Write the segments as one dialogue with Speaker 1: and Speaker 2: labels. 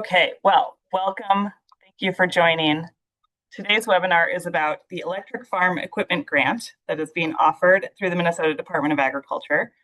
Speaker 1: Okay, well, welcome. Thank you for joining. Today's webinar is about the Electric Farm Equipment Grant that is being offered through the Minnesota Department of Agriculture.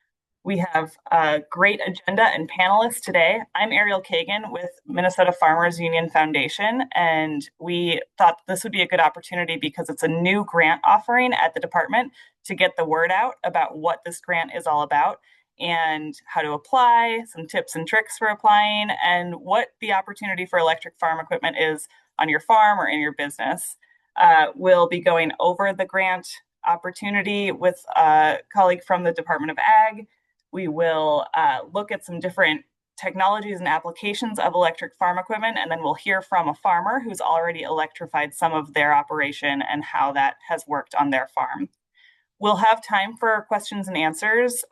Speaker 1: We have a great agenda and panelists today. I'm Ariel Kagan with Minnesota Farmers Union Foundation, and we thought this would be a good opportunity because it's a new grant offering at the department to get the word out about what this grant is all about and how to apply, some tips and tricks for applying, and what the opportunity for electric farm equipment is on your farm or in your business. We'll be going over the grant opportunity with a colleague from the Department of Ag. We will look at some different technologies and applications of electric farm equipment, and then we'll hear from a farmer who's already electrified some of their operation and how that has worked on their farm. We'll have time for questions and answers,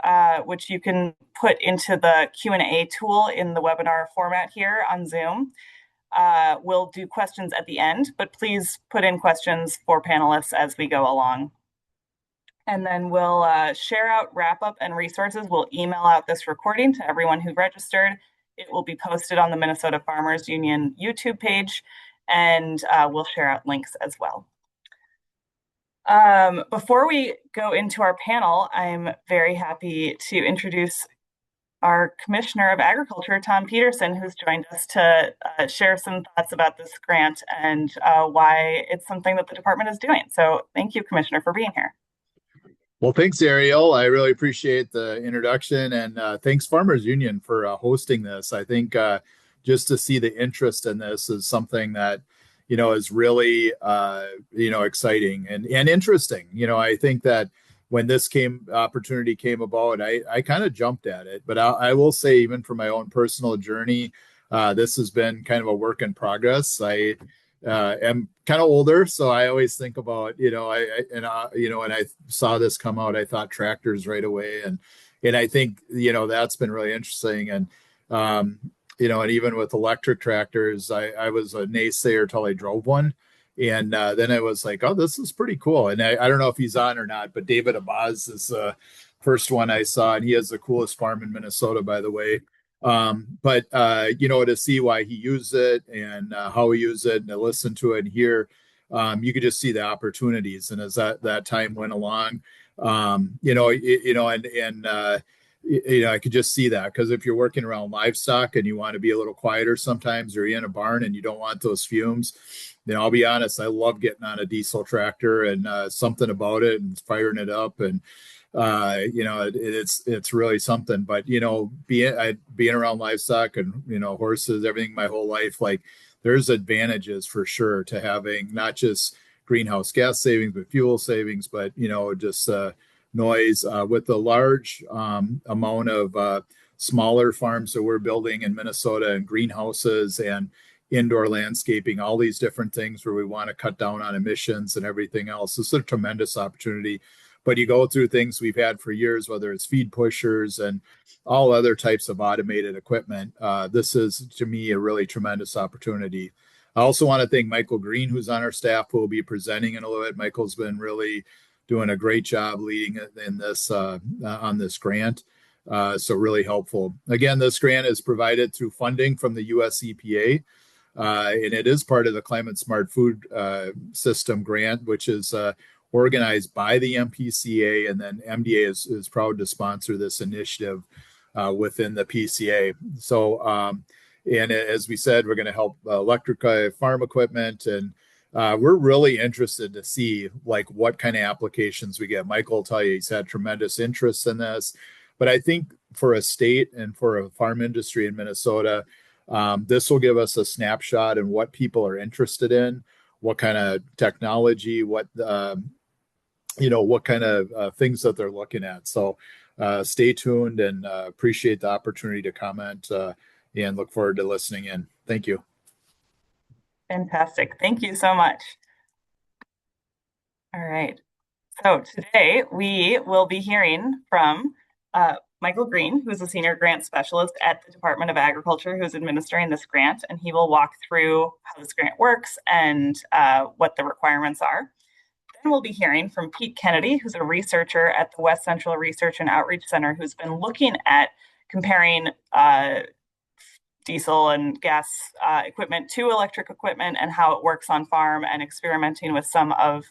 Speaker 1: which you can put into the Q&A tool in the webinar format here on Zoom. We'll do questions at the end, but please put in questions for panelists as we go along. And then we'll share out wrap-up and resources. We'll email out this recording to everyone who registered. It will be posted on the Minnesota Farmers Union YouTube page, and we'll share out links as well. Before we go into our panel, I'm very happy to introduce our Commissioner of Agriculture, Tom Peterson, who's joined us to share some thoughts about this grant and why it's something that the department is doing. So thank you, Commissioner, for being here.
Speaker 2: Well, thanks, Ariel. I really appreciate the introduction, and thanks, Farmers Union, for hosting this. I think just to see the interest in this is something that, is really, exciting and interesting. I think that when this opportunity came about, I kind of jumped at it. But I will say, even for my own personal journey, this has been kind of a work in progress. I am kind of older, so I always think about, when I saw this come out, I thought tractors right away, and I think that's been really interesting. And and even with electric tractors, I was a naysayer till I drove one, and then I was like, oh, this is pretty cool. And I don't know if he's on or not, but David Abaz is the first one I saw, and he has the coolest farm in Minnesota, by the way. But to see why he used it and how he used it, and to listen to it and hear, you could just see the opportunities. And as that time went along, I could just see that, because if you're working around livestock and you want to be a little quieter sometimes, or you're in a barn and you don't want those fumes, I'll be honest, I love getting on a diesel tractor and something about it and firing it up, and it's really something. But being around livestock and horses, everything my whole life, like, there's advantages for sure to having not just greenhouse gas savings but fuel savings, but just noise with the large amount of smaller farms that we're building in Minnesota, and greenhouses and indoor landscaping, all these different things where we want to cut down on emissions and everything else. This is a tremendous opportunity. But you go through things we've had for years, whether it's feed pushers and all other types of automated equipment. This is, to me, a really tremendous opportunity. I also want to thank Michael Green, who's on our staff, who will be presenting in a little bit. Michael's been really doing a great job leading in this on this grant. So really helpful. Again, this grant is provided through funding from the US EPA. And it is part of the Climate Smart Food System grant, which is organized by the MPCA, and then MDA is proud to sponsor this initiative within the PCA. So, and as we said, we're going to help electrify farm equipment, and we're really interested to see what kind of applications we get. Michael will tell you he's had tremendous interest in this, but I think for a state and for a farm industry in Minnesota, this will give us a snapshot in what people are interested in, what kind of technology, what kind of things that they're looking at. So stay tuned, and appreciate the opportunity to comment, and look forward to listening in. Thank you.
Speaker 1: Fantastic. Thank you so much. All right. So today we will be hearing from Michael Green, who's a senior grant specialist at the Department of Agriculture, who's administering this grant, and he will walk through how this grant works and what the requirements are. Then we'll be hearing from Pete Kennedy, who's a researcher at the West Central Research and Outreach Center, who's been looking at comparing diesel and gas equipment to electric equipment and how it works on farm, and experimenting with some of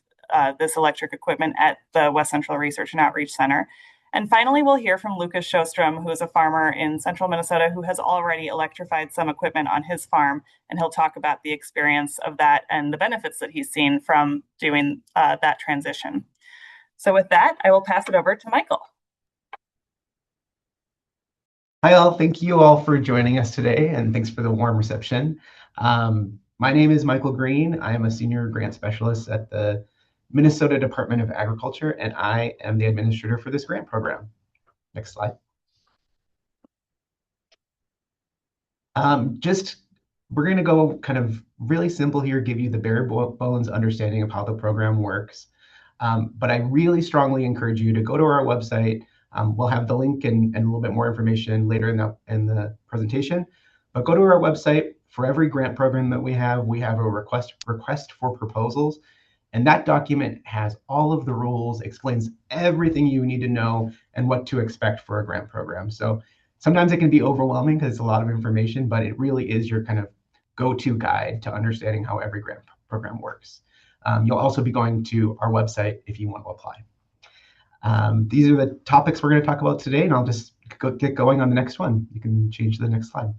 Speaker 1: this electric equipment at the West Central Research and Outreach Center. And finally, we'll hear from Lucas Sjostrom, who is a farmer in central Minnesota who has already electrified some equipment on his farm. And he'll talk about the experience of that and the benefits that he's seen from doing that transition. So with that, I will pass it over to Michael.
Speaker 3: Hi all, thank you all for joining us today, and thanks for the warm reception. My name is Michael Green. I am a senior grant specialist at the Minnesota Department of Agriculture, and I am the administrator for this grant program. Next slide. We're going to go kind of really simple here, give you the bare bones understanding of how the program works. But I really strongly encourage you to go to our website. We'll have the link and a little bit more information later in the presentation. But go to our website. For every grant program that we have a request for proposals. And that document has all of the rules, explains everything you need to know and what to expect for a grant program. So sometimes it can be overwhelming because it's a lot of information, but it really is your kind of go-to guide to understanding how every grant program works. You'll also be going to our website if you want to apply. These are the topics we're going to talk about today, and I'll just get going on the next one. You can change to the next slide.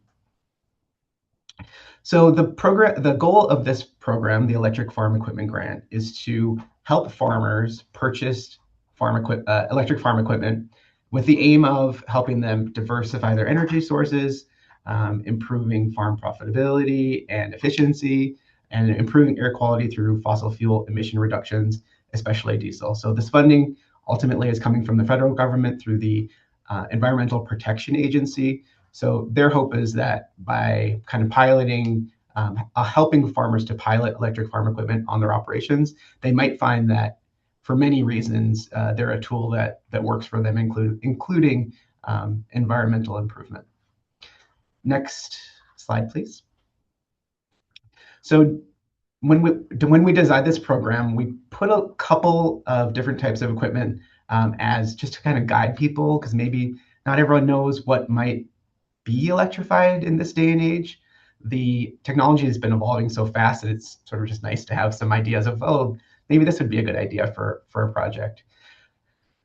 Speaker 3: So the goal of this program, the Electric Farm Equipment Grant, is to help farmers purchase electric farm equipment with the aim of helping them diversify their energy sources, improving farm profitability and efficiency, and improving air quality through fossil fuel emission reductions, especially diesel. So this funding ultimately is coming from the federal government through the Environmental Protection Agency. So their hope is that by kind of piloting, helping farmers to pilot electric farm equipment on their operations, they might find that for many reasons, they're a tool that works for them, including environmental improvement. Next slide, please. So when we designed this program, we put a couple of different types of equipment as just to kind of guide people, because maybe not everyone knows what might be electrified in this day and age. The technology has been evolving so fast that it's sort of just nice to have some ideas of, oh, maybe this would be a good idea for a project.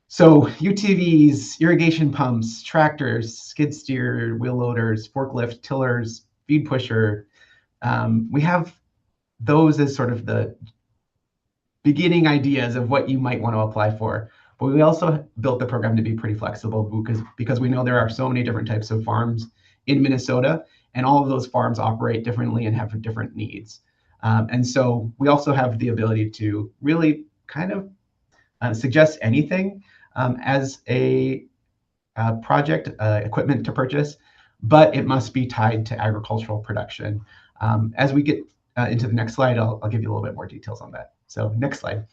Speaker 3: So UTVs, irrigation pumps, tractors, skid steer, wheel loaders, forklift, tillers, feed pusher. We have those as sort of the beginning ideas of what you might want to apply for. But we also built the program to be pretty flexible because we know there are so many different types of farms in Minnesota, and all of those farms operate differently and have different needs. And so we also have the ability to really kind of suggest anything as a project, equipment to purchase, but it must be tied to agricultural production. As we get into the next slide, I'll give you a little bit more details on that. So next slide.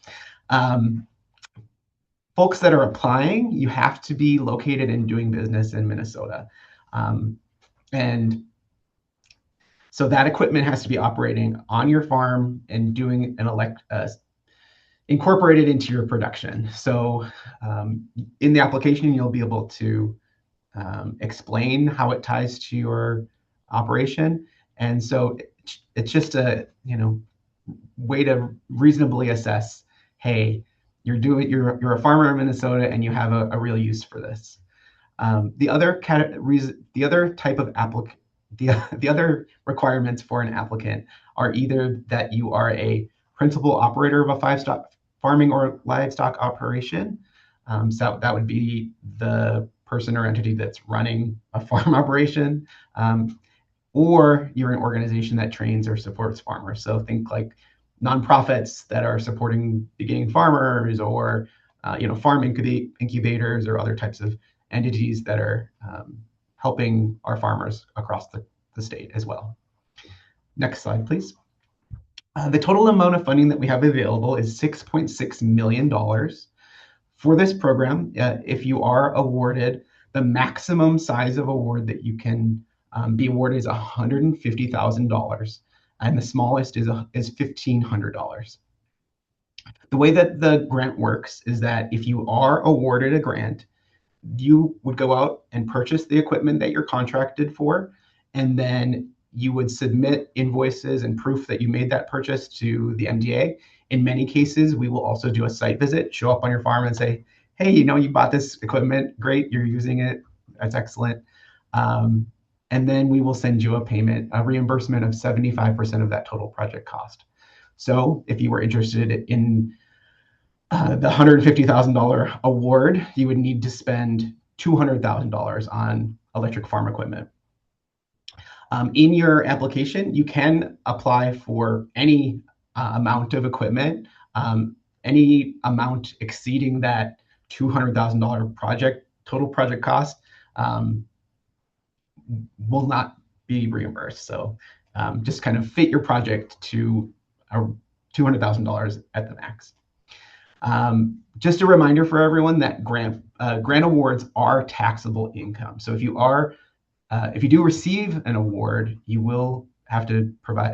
Speaker 3: Folks that are applying, you have to be located and doing business in Minnesota. And so that equipment has to be operating on your farm and doing incorporated into your production. So in the application, you'll be able to explain how it ties to your operation. And so it's just a way to reasonably assess, hey, you're a farmer in Minnesota and you have a real use for this. The other requirements for an applicant are either that you are a principal operator of a 5-stock farming or livestock operation. So that would be the person or entity that's running a farm operation, or you're an organization that trains or supports farmers. So think like nonprofits that are supporting beginning farmers, or farm incubators or other types of entities that are helping our farmers across the state as well. Next slide, please. The total amount of funding that we have available is $6.6 million. For this program, if you are awarded, the maximum size of award that you can be awarded is $150,000, and the smallest is $1,500. The way that the grant works is that if you are awarded a grant, you would go out and purchase the equipment that you're contracted for, and then you would submit invoices and proof that you made that purchase to the MDA. In many cases, we will also do a site visit, show up on your farm and say, hey, you bought this equipment, great, you're using it, that's excellent. And then we will send you a reimbursement of 75% of that total project cost. So if you were interested in the $150,000 award, you would need to spend $200,000 on electric farm equipment. In your application, you can apply for any amount of equipment, any amount exceeding that $200,000 total project cost will not be reimbursed. So just kind of fit your project to $200,000 at the max. Just a reminder for everyone that grant awards are taxable income. So if you do receive an award, you will have to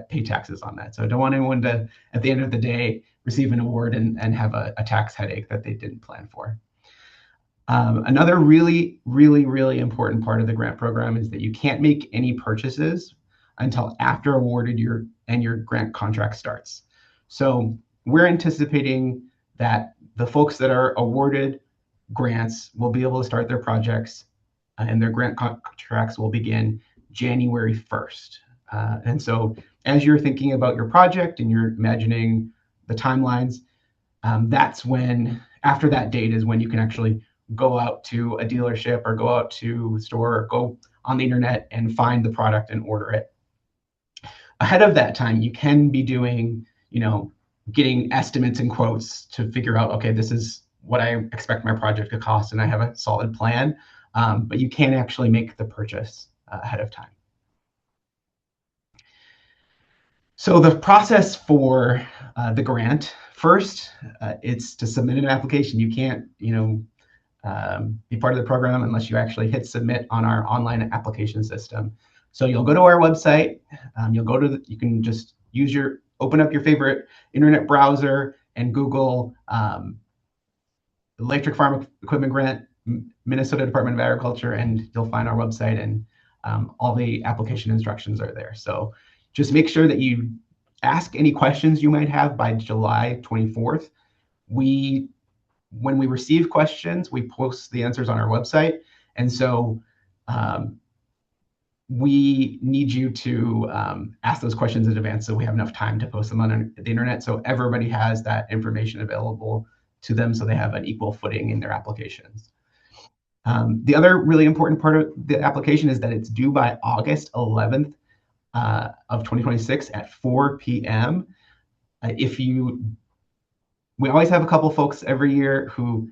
Speaker 3: pay taxes on that. So I don't want anyone to, at the end of the day, receive an award and have a tax headache that they didn't plan for. Another really, really, really important part of the grant program is that you can't make any purchases until after awarded your grant contract starts. So we're anticipating that the folks that are awarded grants will be able to start their projects and their grant contracts will begin January 1st. And so as you're thinking about your project and you're imagining the timelines, that's when, after that date is when you can actually go out to a dealership or go out to a store or go on the internet and find the product and order it. Ahead of that time, you can be doing, getting estimates and quotes to figure out, okay, this is what I expect my project to cost and I have a solid plan, but you can't actually make the purchase ahead of time. So the process for the grant, first, it's to submit an application. You can't, be part of the program unless you actually hit submit on our online application system. So you'll go to our website. You can just open up your favorite internet browser and Google electric farm equipment grant, Minnesota Department of Agriculture, and you'll find our website, and all the application instructions are there. So just make sure that you ask any questions you might have by July 24th. When we receive questions, we post the answers on our website. And so we need you to ask those questions in advance so we have enough time to post them on the internet so everybody has that information available to them so they have an equal footing in their applications. The other really important part of the application is that it's due by August 11th of 2026 at 4 p.m. We always have a couple folks every year who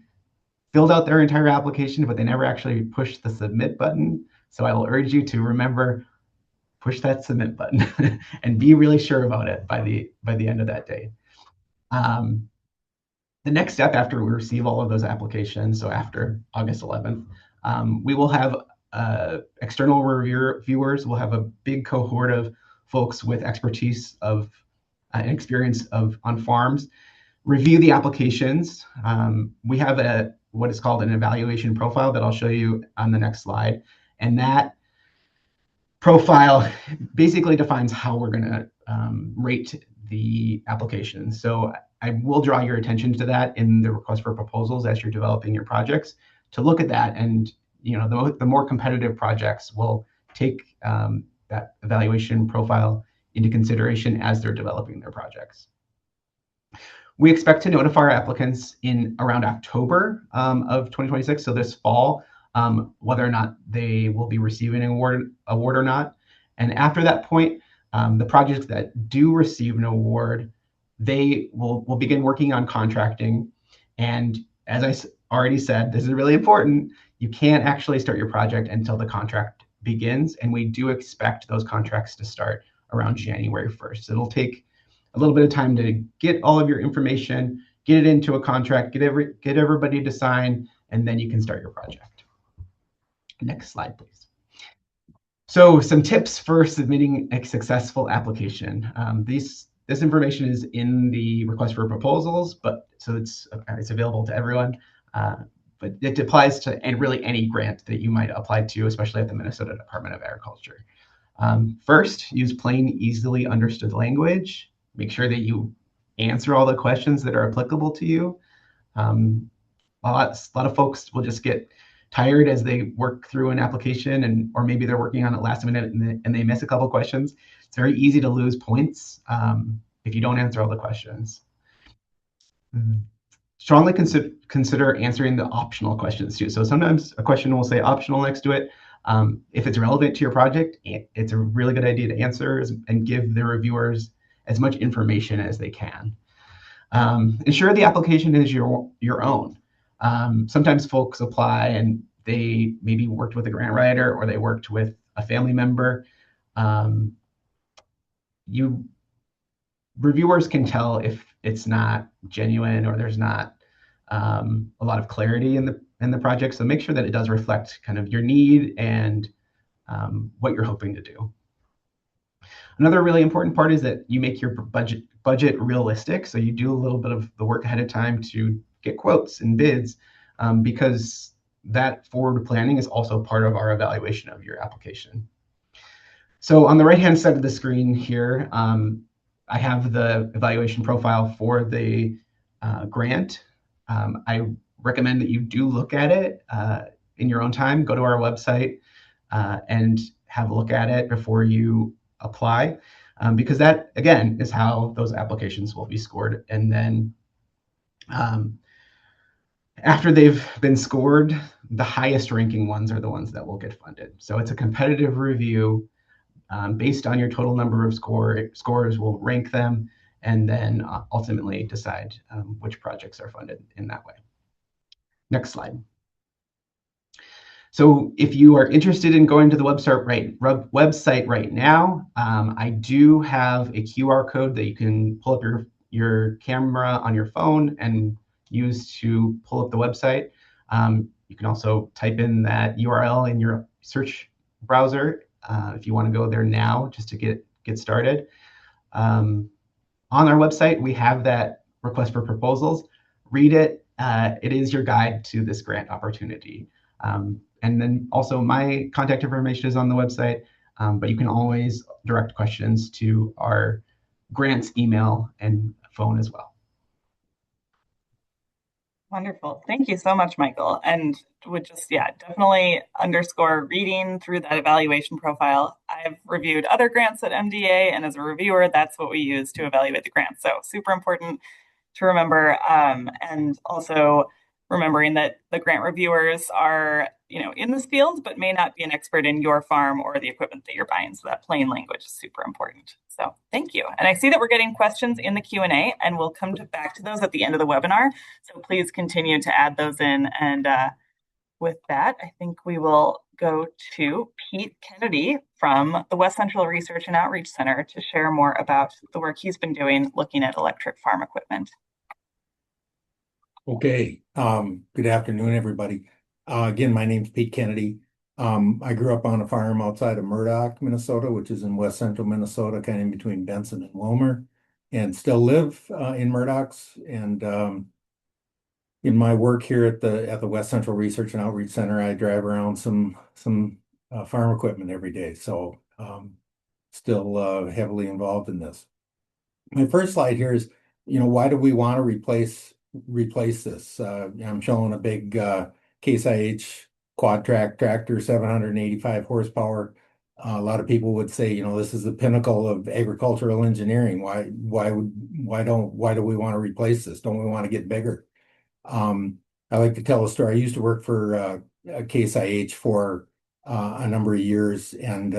Speaker 3: filled out their entire application, but they never actually pushed the submit button. So I will urge you to remember, push that submit button and be really sure about it by the end of that day. The next step after we receive all of those applications, so after August 11th, we will have external reviewers. We'll have a big cohort of folks with expertise and experience on farms review the applications. We have what is called an evaluation profile that I'll show you on the next slide. And that profile basically defines how we're going to rate the application. So I will draw your attention to that in the request for proposals as you're developing your projects to look at that. And the more competitive projects will take that evaluation profile into consideration as they're developing their projects. We expect to notify our applicants in around October of 2026, so this fall, whether or not they will be receiving an award or not. And after that point, the projects that do receive an award, they will begin working on contracting. And as I already said, this is really important, you can't actually start your project until the contract begins. And we do expect those contracts to start around January 1st. So it'll take a little bit of time to get all of your information, get it into a contract, get everybody to sign, and then you can start your project. Next slide, please. So some tips for submitting a successful application. This information is in the request for proposals, so it's available to everyone, but it applies to really any grant that you might apply to, especially at the Minnesota Department of Agriculture. First, use plain, easily understood language. Make sure that you answer all the questions that are applicable to you. A lot of folks will just get tired as they work through an application, or maybe they're working on it last minute and they miss a couple questions. It's very easy to lose points if you don't answer all the questions. Strongly consider answering the optional questions too. So sometimes a question will say optional next to it. If it's relevant to your project, it's a really good idea to answer and give the reviewers as much information as they can. Ensure the application is your own. Sometimes folks apply and they maybe worked with a grant writer or they worked with a family member. Reviewers can tell if it's not genuine or there's not a lot of clarity in the project. So make sure that it does reflect kind of your need and what you're hoping to do. Another really important part is that you make your budget realistic. So you do a little bit of the work ahead of time to get quotes and bids, because that forward planning is also part of our evaluation of your application. So on the right-hand side of the screen here, I have the evaluation profile for the grant. I recommend that you do look at it in your own time. Go to our website and have a look at it before you apply, because that, again, is how those applications will be scored. And then after they've been scored, the highest ranking ones are the ones that will get funded. So it's a competitive review. Based on your total number of scores, we'll rank them and then ultimately decide which projects are funded in that way. Next slide. So if you are interested in going to the website right now, I do have a QR code that you can pull up your camera on your phone and use to pull up the website. You can also type in that URL in your search browser if you want to go there now just to get started. On our website, we have that request for proposals. Read it. It is your guide to this grant opportunity. And then also my contact information is on the website, but you can always direct questions to our grants email and phone as well.
Speaker 1: Wonderful. Thank you so much, Michael. And would just, definitely underscore reading through that evaluation profile. I've reviewed other grants at MDA, and as a reviewer, that's what we use to evaluate the grants. So super important to remember. And also remembering that the grant reviewers are, in this field, but may not be an expert in your farm or the equipment that you're buying. So that plain language is super important. So thank you. And I see that we're getting questions in the Q&A, and we'll come back to those at the end of the webinar. So please continue to add those in. And with that, I think we will go to Pete Kennedy from the West Central Research and Outreach Center to share more about the work he's been doing looking at electric farm equipment.
Speaker 4: Okay. Good afternoon, everybody. Again, my name's Pete Kennedy. I grew up on a farm outside of Murdoch, Minnesota, which is in west central Minnesota, kind of in between Benson and Wilmer, and still live in Murdoch's. And in my work here at the West Central Research and Outreach Center, I drive around some farm equipment every day. So still heavily involved in this. My first slide here is, why do we want to replace this? I'm showing a big Case IH quad track tractor, 785 horsepower. A lot of people would say, this is the pinnacle of agricultural engineering. Why do we want to replace this? Don't we want to get bigger? I like to tell a story. I used to work for Case IH for a number of years and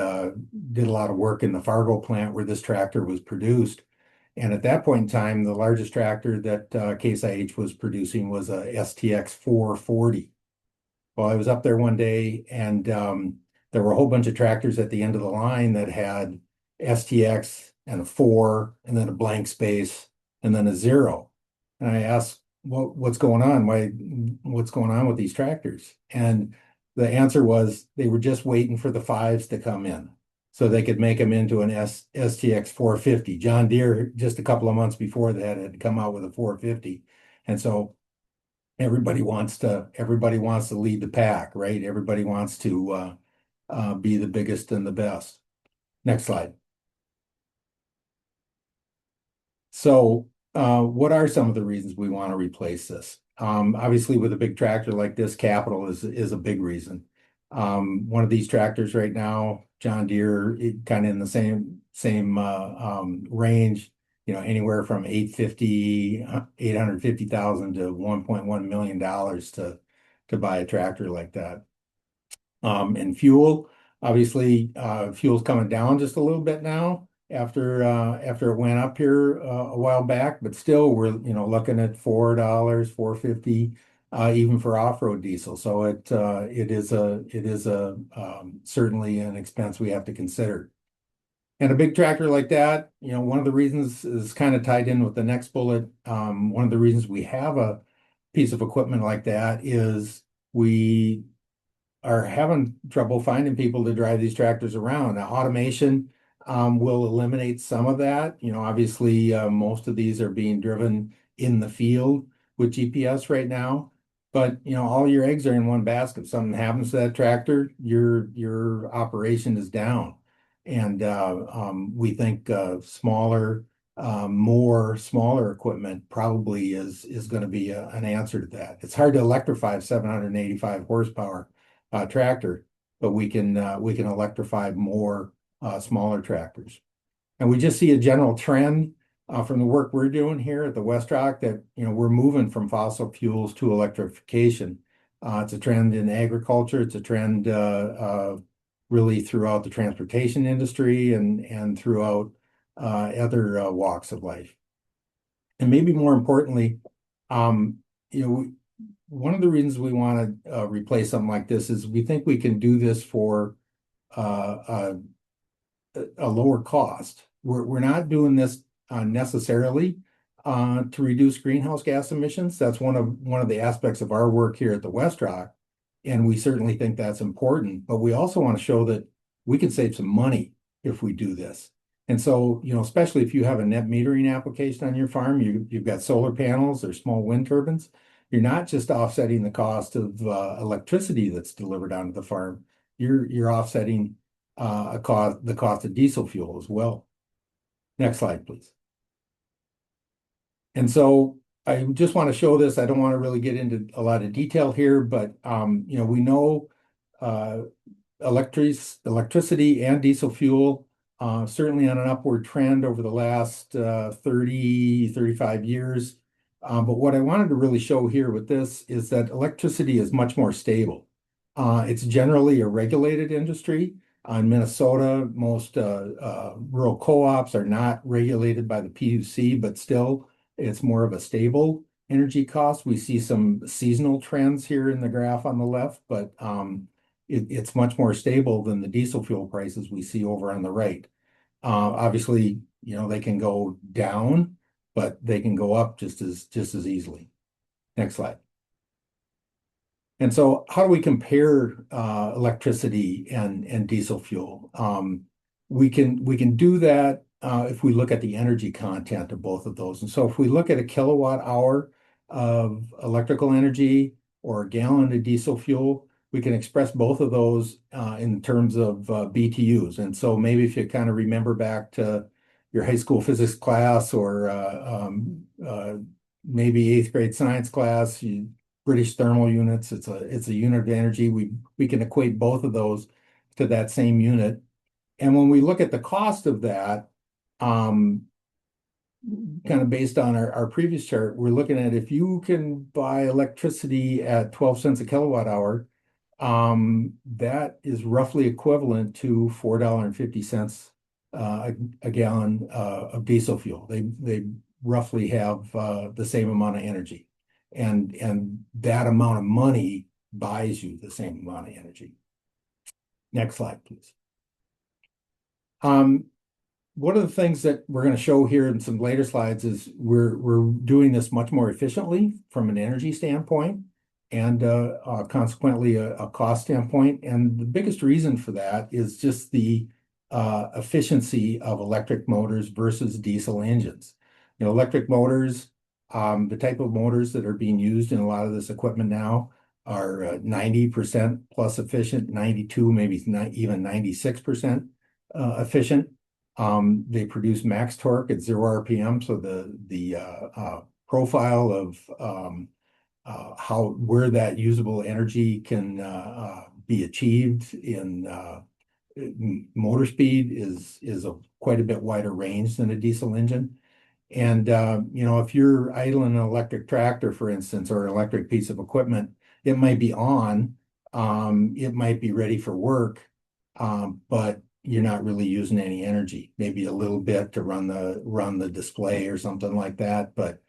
Speaker 4: did a lot of work in the Fargo plant where this tractor was produced. And at that point in time, the largest tractor that Case IH was producing was a STX 440. Well, I was up there one day and there were a whole bunch of tractors at the end of the line that had STX and a 4 and then a blank space and then a 0. And I asked, well, what's going on? What's going on with these tractors? And the answer was they were just waiting for the 5s to come in so they could make them into an STX 450. John Deere, just a couple of months before that, had come out with a 450. And so everybody wants to lead the pack, right? Everybody wants to be the biggest and the best. Next slide. So, what are some of the reasons we want to replace this? Obviously, with a big tractor like this, capital is a big reason. One of these tractors right now, John Deere, kind of in the same range, anywhere from 850,000 to $1.1 million to buy a tractor like that. And fuel, obviously, fuel's coming down just a little bit now after it went up here a while back, but still we're looking at $4, $4.50, even for off-road diesel. So it is a certainly an expense we have to consider. And a big tractor like that, one of the reasons is kind of tied in with the next bullet. One of the reasons we have a piece of equipment like that is we are having trouble finding people to drive these tractors around. Now, automation will eliminate some of that. Obviously, most of these are being driven in the field with GPS right now. But all your eggs are in one basket. If something happens to that tractor, your operation is down. And we think smaller equipment probably is going to be an answer to that. It's hard to electrify 785 horsepower tractor, but we can electrify more smaller tractors. And we just see a general trend from the work we're doing here at the West Rock that we're moving from fossil fuels to electrification. It's a trend in agriculture. It's a trend really throughout the transportation industry and throughout other walks of life. And maybe more importantly, one of the reasons we want to replace something like this is we think we can do this for a lower cost. We're not doing this necessarily to reduce greenhouse gas emissions. That's one of the aspects of our work here at the West Rock, and we certainly think that's important. But we also want to show that we can save some money if we do this. And so, especially if you have a net metering application on your farm, you've got solar panels or small wind turbines. You're not just offsetting the cost of electricity that's delivered onto the farm. You're offsetting the cost of diesel fuel as well. Next slide, please. And so I just want to show this. I don't want to really get into a lot of detail here, but we know electricity and diesel fuel certainly on an upward trend over the last 35 years. But what I wanted to really show here with this is that electricity is much more stable. It's generally a regulated industry. In Minnesota, most rural co-ops are not regulated by the PUC, but still it's more of a stable energy cost. We see some seasonal trends here in the graph on the left, but it's much more stable than the diesel fuel prices we see over on the right. Obviously, they can go down, but they can go up just as easily. Next slide. And so how do we compare electricity and diesel fuel? We can do that if we look at the energy content of both of those. And so if we look at a kilowatt hour of electrical energy or a gallon of diesel fuel, we can express both of those in terms of BTUs. And so maybe if you kind of remember back to your high school physics class or maybe 8th grade science class, British thermal units, it's a unit of energy. We can equate both of those to that same unit. And when we look at the cost of that, kind of based on our previous chart, we're looking at if you can buy electricity at 12 cents a kilowatt hour, that is roughly equivalent to $4.50 a gallon of diesel fuel. They roughly have the same amount of energy. And that amount of money buys you the same amount of energy. Next slide, please. One of the things that we're going to show here in some later slides is we're doing this much more efficiently from an energy standpoint and consequently a cost standpoint. And the biggest reason for that is just the efficiency of electric motors versus diesel engines. Electric motors, the type of motors that are being used in a lot of this equipment now are 90% plus efficient, 92, maybe not even 96% efficient. They produce max torque at 0 RPM, so the profile of where that usable energy can be achieved in motor speed is a quite a bit wider range than a diesel engine. And if you're idling an electric tractor, for instance, or an electric piece of equipment, it might be on, it might be ready for work, but you're not really using any energy. Maybe a little bit to run the display or something like that, but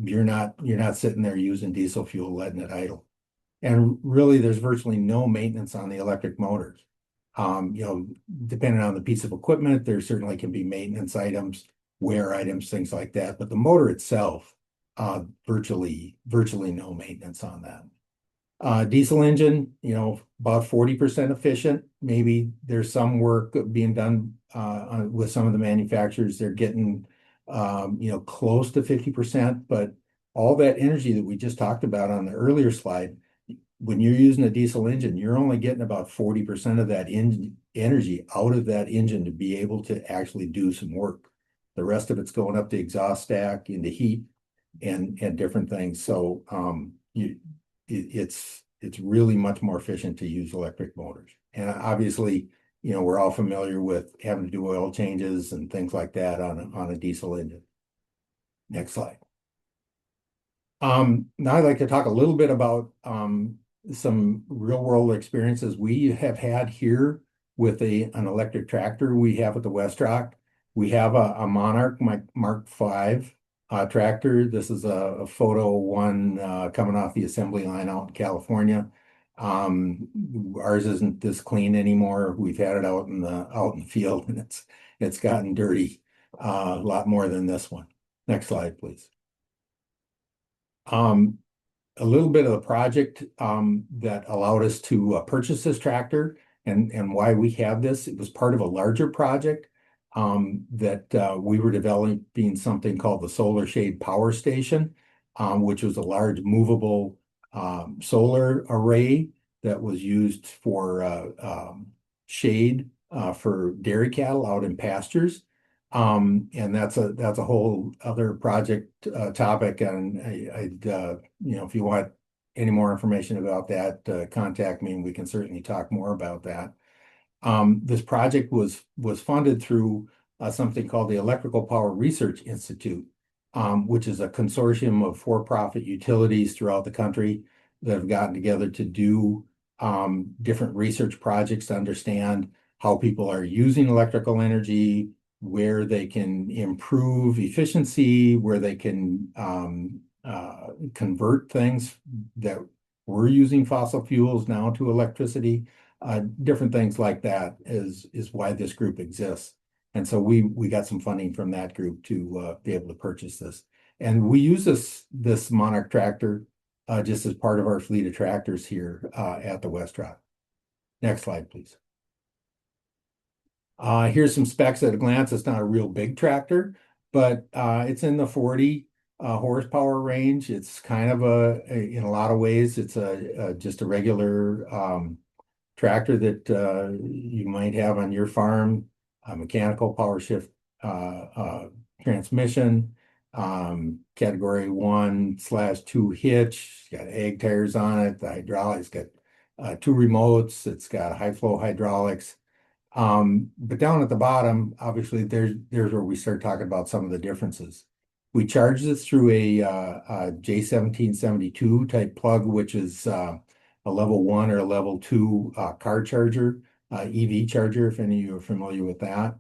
Speaker 4: you're not sitting there using diesel fuel, letting it idle. And really, there's virtually no maintenance on the electric motors. Depending on the piece of equipment, there certainly can be maintenance items, wear items, things like that. But the motor itself, virtually no maintenance on that. Diesel engine, about 40% efficient. Maybe there's some work being done with some of the manufacturers. They're getting, close to 50%. But all that energy that we just talked about on the earlier slide, when you're using a diesel engine, you're only getting about 40% of that energy out of that engine to be able to actually do some work. The rest of it's going up the exhaust stack into heat and different things. So it's really much more efficient to use electric motors. And obviously, we're all familiar with having to do oil changes and things like that on a diesel engine. Next slide. Now I'd like to talk a little bit about some real world experiences we have had here with an electric tractor we have at the West Rock. We have a Monarch Mark V tractor. This is a photo one coming off the assembly line out in California. Ours isn't this clean anymore. We've had it out in the field, and it's gotten dirty a lot more than this one. Next slide, please. A little bit of the project that allowed us to purchase this tractor and why we have this. It was part of a larger project that we were developing something called the Solar Shade Power Station, which was a large movable solar array that was used for shade for dairy cattle out in pastures. And that's a whole other project topic. And I'd if you want any more information about that, contact me and we can certainly talk more about that. This project was funded through something called the Electrical Power Research Institute, which is a consortium of for-profit utilities throughout the country that have gotten together to do different research projects to understand how people are using electrical energy, where they can improve efficiency, where they can convert things that were using fossil fuels now to electricity. Different things like that is why this group exists. And so we got some funding from that group to be able to purchase this. And we use this Monarch tractor just as part of our fleet of tractors here at the West Rock. Next slide, please. Here's some specs at a glance. It's not a real big tractor, but it's in the 40 horsepower range. It's kind of in a lot of ways, it's just a regular tractor that you might have on your farm, a mechanical power shift transmission, category 1/2 hitch. It's got ag tires on it. The hydraulics got 2 remotes. It's got high flow hydraulics. But down at the bottom, obviously, there's where we start talking about some of the differences. We charge this through a J1772 type plug, which is a level 1 or a level 2 car charger, EV charger, if any of you are familiar with that.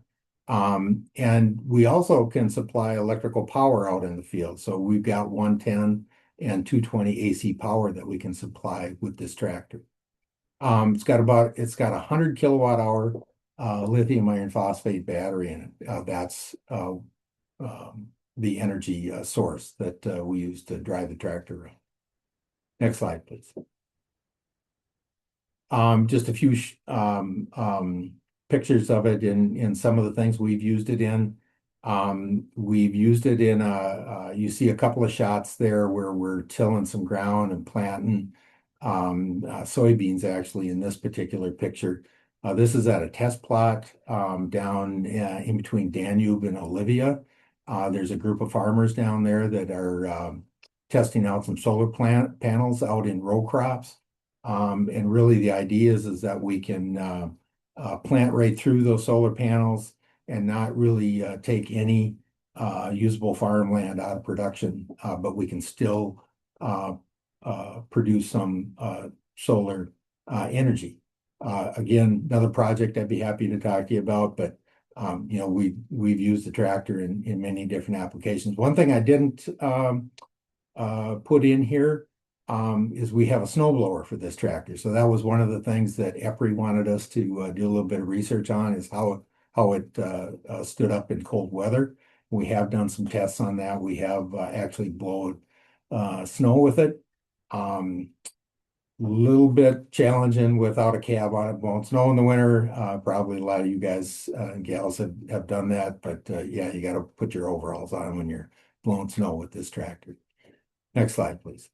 Speaker 4: And we also can supply electrical power out in the field. So we've got 110 and 220 AC power that we can supply with this tractor. It's got a 100 kilowatt hour lithium iron phosphate battery in it. That's the energy source that we use to drive the tractor around. Next slide, please. Just a few pictures of it in some of the things we've used it in. We've used it in you see a couple of shots there where we're tilling some ground and planting soybeans actually in this particular picture. This is at a test plot down in between Danube and Olivia. There's a group of farmers down there that are testing out some solar panels out in row crops. And really the idea is that we can plant right through those solar panels and not really take any usable farmland out of production, but we can still produce some solar energy. Again, another project I'd be happy to talk to you about, but you know, we've used the tractor in many different applications. One thing I didn't put in here is we have a snow blower for this tractor. So that was one of the things that EPRI wanted us to do a little bit of research on, is how it stood up in cold weather. We have done some tests on that. We have actually blown snow with it. Little bit challenging without a cab on it. Won't snow in the winter. Probably a lot of you guys and gals have done that, but yeah, you got to put your overalls on when you're blowing snow with this tractor. Next slide, please.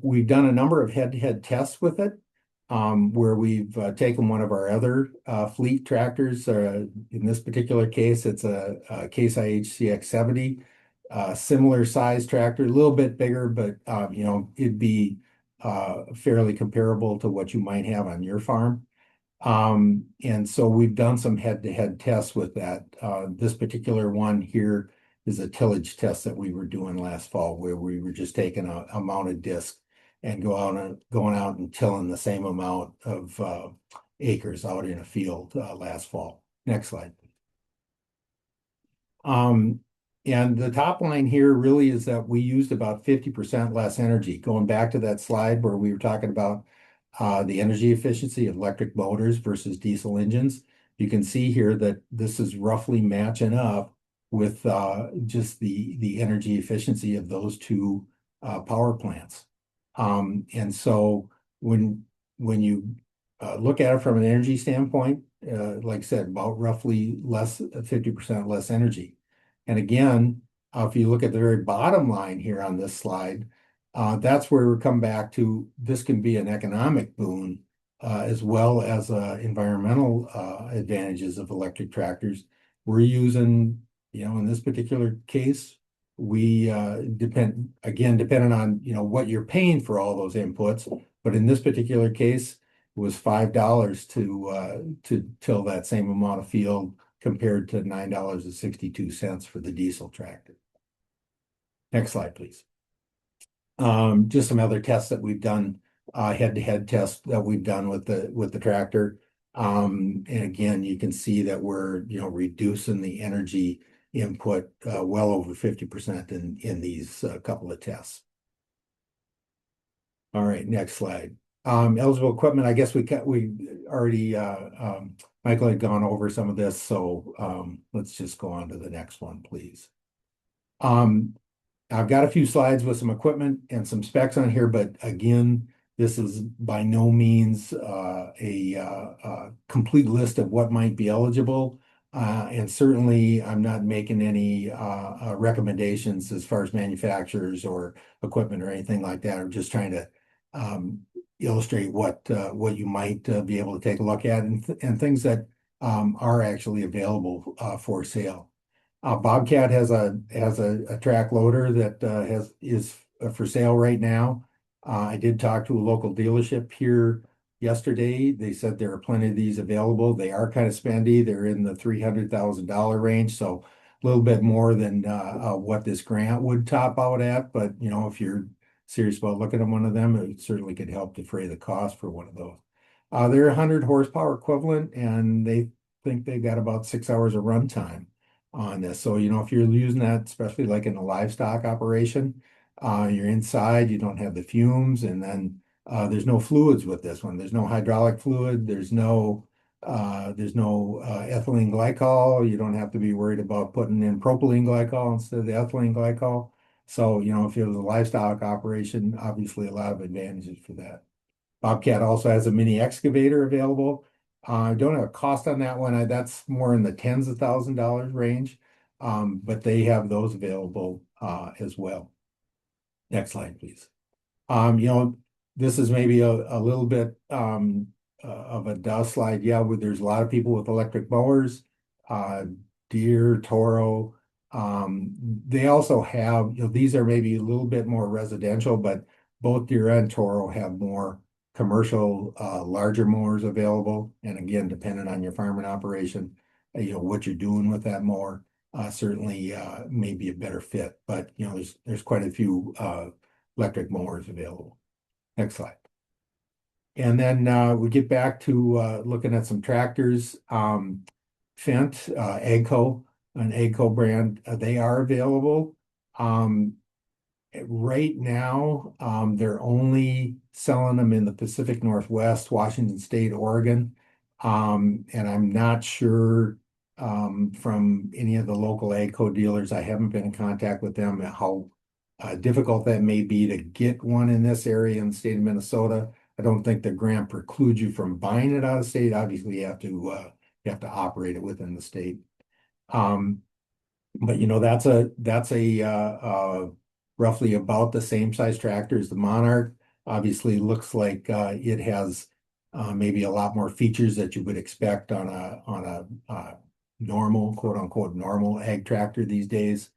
Speaker 4: We've done a number of head-to-head tests with it, where we've taken one of our other fleet tractors. In this particular case, it's a Case IH CX70, similar size tractor, a little bit bigger, but you know, it'd be fairly comparable to what you might have on your farm. And so we've done some head-to-head tests with that. This particular one here is a tillage test that we were doing last fall, where we were just taking a mounted disc and going out and tilling the same amount of acres out in a field last fall. Next slide. And the top line here really is that we used about 50% less energy. Going back to that slide where we were talking about the energy efficiency of electric motors versus diesel engines, you can see here that this is roughly matching up with just the energy efficiency of those two power plants. And so when you look at it from an energy standpoint, like I said, about roughly 50% less energy. And again, if you look at the very bottom line here on this slide, that's where we come back to, this can be an economic boon as well as environmental advantages of electric tractors. We're using, you know, in this particular case, we depending on, you know, what you're paying for all those inputs. But in this particular case, it was $5 to till that same amount of field, compared to $9.62 for the diesel tractor. Next slide, please. Just some other tests that we've done, head-to-head tests that we've done with the tractor. And again, you can see that we're, you know, reducing the energy input well over 50% in these couple of tests. All right, next slide. Eligible equipment, I guess we already Michael had gone over some of this, so let's just go on to the next one, please. I've got a few slides with some equipment and some specs on here, but again, this is by no means a complete list of what might be eligible. And certainly I'm not making any recommendations as far as manufacturers or equipment or anything like that. I'm just trying to illustrate what you might be able to take a look at, and things that are actually available for sale. Bobcat has a track loader that is for sale right now. I did talk to a local dealership here yesterday. They said there are plenty of these available. They are kind of spendy. They're in the $300,000 range, so a little bit more than what this grant would top out at. But you know, if you're serious about looking at one of them, it certainly could help defray the cost for one of those. They're 100 horsepower equivalent, and they think they've got about 6 hours of runtime on this. So, you know, if you're using that, especially like in a livestock operation, you're inside, you don't have the fumes, and then there's no fluids with this one. There's no hydraulic fluid. There's no ethylene glycol. You don't have to be worried about putting in propylene glycol instead of the ethylene glycol. So, you know, if it was a livestock operation, obviously a lot of advantages for that. Bobcat also has a mini excavator available. I don't have a cost on that one. That's more in the tens of $1,000s range, but they have those available as well. Next slide, please. You know, this is maybe a little bit of a dust slide, yeah, there's a lot of people with electric mowers, uh, Deere, Toro. They also have, these are maybe a little bit more residential, but both Deere and Toro have more commercial, larger mowers available. And again, depending on your farming operation, what you're doing with that mower, certainly may be a better fit. But there's quite a few electric mowers available. Next slide. And then we get back to looking at some tractors. Fendt, AGCO, an AGCO brand, they are available. Right now, they're only selling them in the Pacific Northwest, Washington State, Oregon. And I'm not sure from any of the local AGCO dealers, I haven't been in contact with them, how difficult that may be to get one in this area in the state of Minnesota. I don't think the grant precludes you from buying it out of state. Obviously, you have to operate it within the state. But that's a roughly about the same size tractor as the Monarch. Obviously, looks like it has maybe a lot more features that you would expect on a normal, quote unquote, normal ag tractor these days.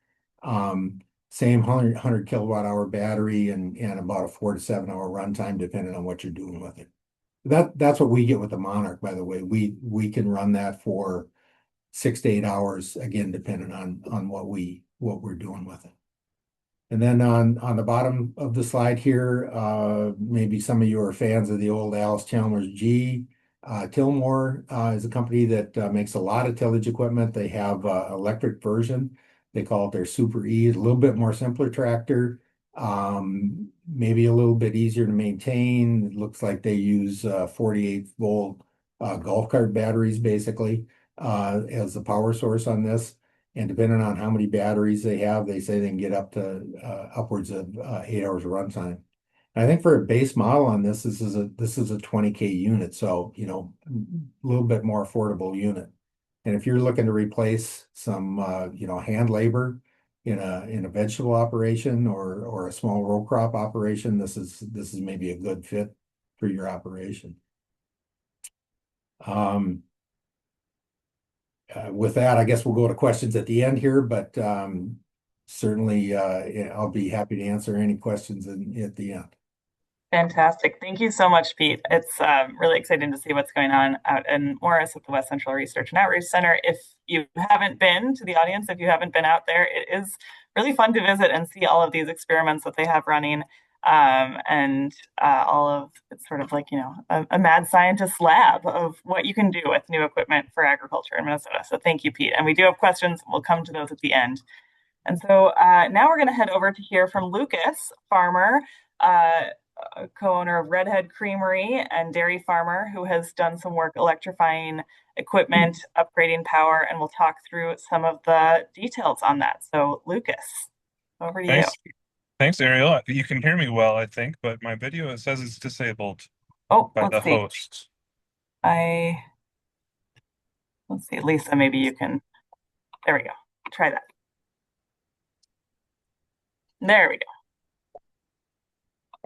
Speaker 4: Same 100 kilowatt hour battery and about a 4 to 7 hour runtime, depending on what you're doing with it. That's what we get with the Monarch, by the way. We can run that for 6 to 8 hours, again, depending on what we're doing with it. And then on the bottom of the slide here, maybe some of you are fans of the old Alice Chalmers G. Tillmore is a company that makes a lot of tillage equipment. They have electric version. They call it their Super E, a little bit more simpler tractor, maybe a little bit easier to maintain. It looks like they use 48-volt golf cart batteries, basically, as the power source on this. And depending on how many batteries they have, they say they can get up to upwards of 8 hours of runtime. And I think for a base model on this, this is a 20K unit, so a little bit more affordable unit. And if you're looking to replace some hand labor in a vegetable operation or a small row crop operation, this is maybe a good fit for your operation. With that, I guess we'll go to questions at the end here, but certainly I'll be happy to answer any questions at the end.
Speaker 1: Fantastic. Thank you so much, Pete. It's really exciting to see what's going on out in Morris at the West Central Research and Outreach Center. If you haven't been, to the audience, if you haven't been out there, it is really fun to visit and see all of these experiments that they have running. And all of it's sort of like, a mad scientist lab of what you can do with new equipment for agriculture in Minnesota. So thank you, Pete. And we do have questions. We'll come to those at the end. And so now we're going to head over to hear from Lucas, farmer, co-owner of Redhead Creamery and dairy farmer who has done some work electrifying equipment, upgrading power, and we'll talk through some of the details on that. So Lucas, over to you.
Speaker 5: Thanks, Ariel. You can hear me well, I think, but my video, it says it's disabled by the host.
Speaker 1: Let's see, Lisa, maybe you can, there we go. Try that. There we go.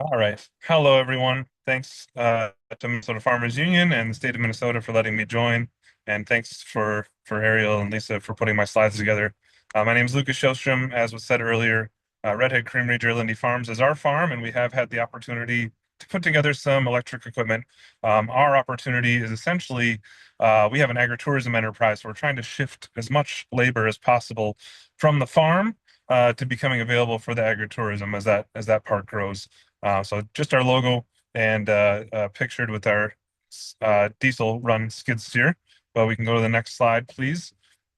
Speaker 5: All right. Hello, everyone. Thanks to Minnesota Farmers Union and the state of Minnesota for letting me join. And thanks for Ariel and Lisa for putting my slides together. My name is Lucas Shellstrom. As was said earlier, Redhead Creamery Lindy Farms is our farm, and we have had the opportunity to put together some electric equipment. Our opportunity is essentially, we have an agritourism enterprise, so we're trying to shift as much labor as possible from the farm to becoming available for the agritourism as that part grows. So just our logo and pictured with our diesel run skid steer. But we can go to the next slide, please.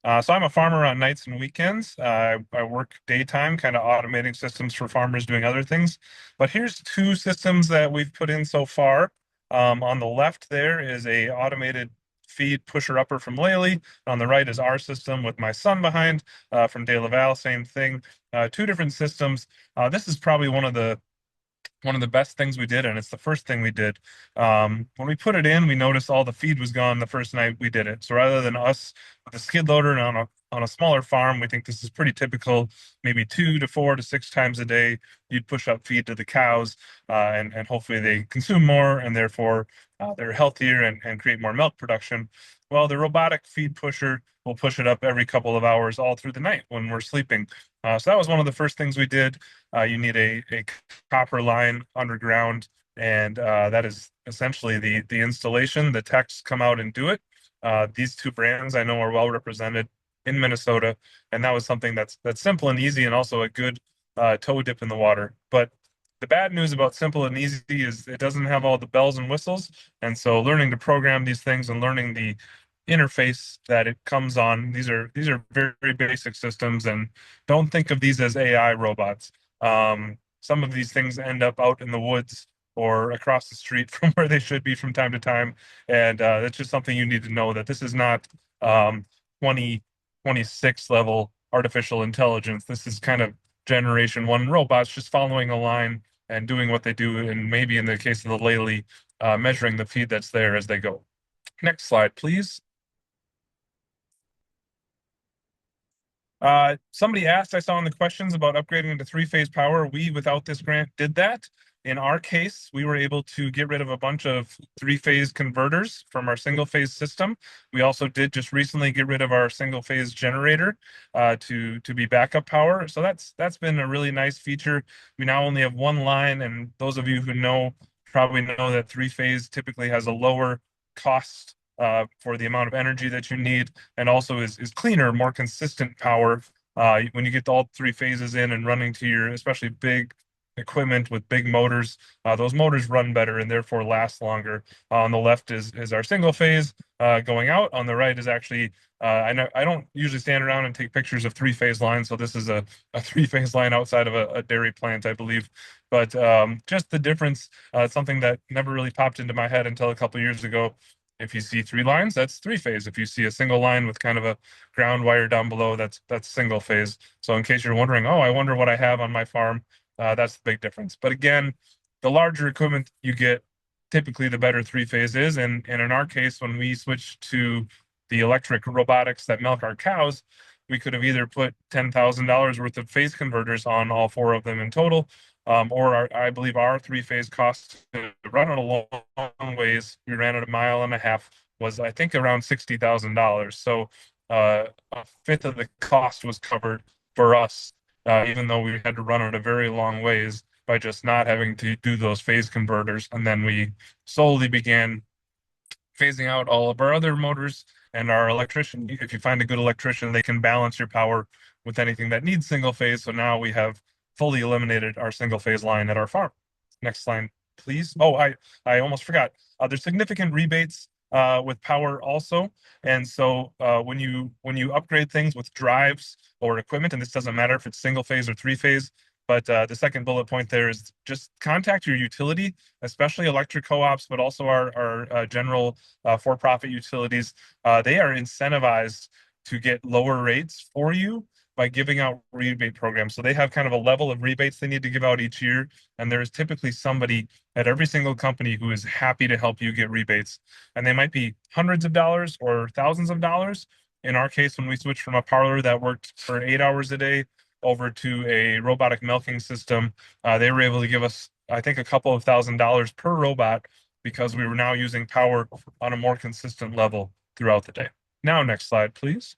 Speaker 5: So I'm a farmer on nights and weekends. I work daytime, kind of automating systems for farmers doing other things. But here's two systems that we've put in so far. On the left there is a automated feed pusher upper from Lely. On the right is our system with my son behind from De La Valle, same thing. Two different systems. This is probably one of the best things we did, and it's the first thing we did. When we put it in, we noticed all the feed was gone the first night we did it. So rather than us with a skid loader and on a on a smaller farm, we think this is pretty typical, maybe 2 to 4 to 6 times a day. You'd push up feed to the cows, and hopefully they consume more, and therefore they're healthier and create more milk production. Well, the robotic feed pusher will push it up every couple of hours all through the night when we're sleeping. So that was one of the first things we did. You need a copper line underground, and that is essentially the installation. The techs come out and do it. These two brands I know are well represented in Minnesota, and that was something that's simple and easy, and also a good toe dip in the water. But the bad news about simple and easy is it doesn't have all the bells and whistles, and so learning to program these things and learning the interface that it comes on, these are very, very basic systems, and don't think of these as AI robots. Some of these things end up out in the woods or across the street from where they should be from time to time. And that's just something you need to know, that this is not 2026 level artificial intelligence. This is kind of generation one robots just following a line and doing what they do. And maybe in the case of the Lely, measuring the feed that's there as they go. Next slide, please. Somebody asked, I saw in the questions about upgrading to three-phase power. We, without this grant, did that. In our case, we were able to get rid of a bunch of three-phase converters from our single-phase system. We also did just recently get rid of our single-phase generator to be backup power. So that's been a really nice feature. We now only have one line, and those of you who know probably know that three-phase typically has a lower cost for the amount of energy that you need, and also is cleaner, more consistent power. When you get all three phases in and running to your especially big equipment with big motors, those motors run better and therefore last longer. On the left is our single phase going out. On the right is actually I know I don't usually stand around and take pictures of three-phase lines, so this is a three-phase line outside of a dairy plant, I believe. But just the difference, something that never really popped into my head until a couple of years ago. If you see three lines, that's three phase. If you see a single line with kind of a ground wire down below, that's single phase. So in case you're wondering, oh, I wonder what I have on my farm, that's the big difference. But again, the larger equipment you get, typically the better three phase is. And in our case, when we switched to the electric robotics that milk our cows, we could have either put $10,000 worth of phase converters on all four of them in total, or I believe our three-phase cost to run it a long ways, we ran it a mile and a half, was I think around $60,000. So a fifth of the cost was covered for us, even though we had to run it a very long ways by just not having to do those phase converters. And then we slowly began phasing out all of our other motors, and our electrician, if you find a good electrician, they can balance your power with anything that needs single phase. So now we have fully eliminated our single phase line at our farm. Next slide, please. Oh, I almost forgot. There's significant rebates with power also. And so when you upgrade things with drives or equipment, and this doesn't matter if it's single phase or three phase, but the second bullet point there is just contact your utility, especially electric co-ops, but also our general for-profit utilities. They are incentivized to get lower rates for you by giving out rebate programs. So they have kind of a level of rebates they need to give out each year. And there is typically somebody at every single company who is happy to help you get rebates. And they might be hundreds of dollars or thousands of dollars. In our case, when we switched from a parlor that worked for 8 hours a day over to a robotic milking system, they were able to give us, I think, a couple of $1,000s per robot because we were now using power on a more consistent level throughout the day. Now, next slide, please.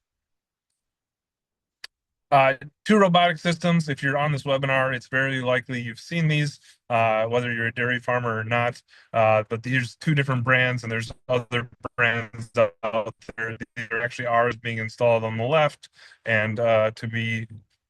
Speaker 5: Two robotic systems. If you're on this webinar, it's very likely you've seen these, whether you're a dairy farmer or not. But there's two different brands, and there's other brands out there. These are actually ours being installed on the left. And to be